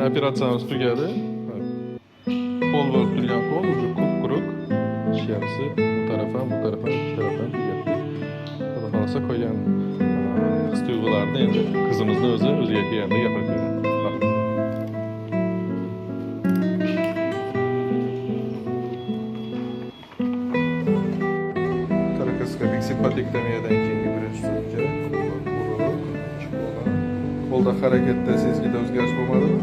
operatsiyamiz tugadi. Qo'l bo'lib turgan qo'l уже quruq. Ishlarisi bu taraf ham, bu taraf ham, ikki taraf ham tugadi. Xudo xolasa qo'ygan his-tuyg'ularni endi qizimizni o'ziga kelganda gapirib beradi. Torakoskopik simpatektomiyadan keyingi birinchi sutka. Qo'lda harakatda sezgida o'zgarish bo'lmadimi?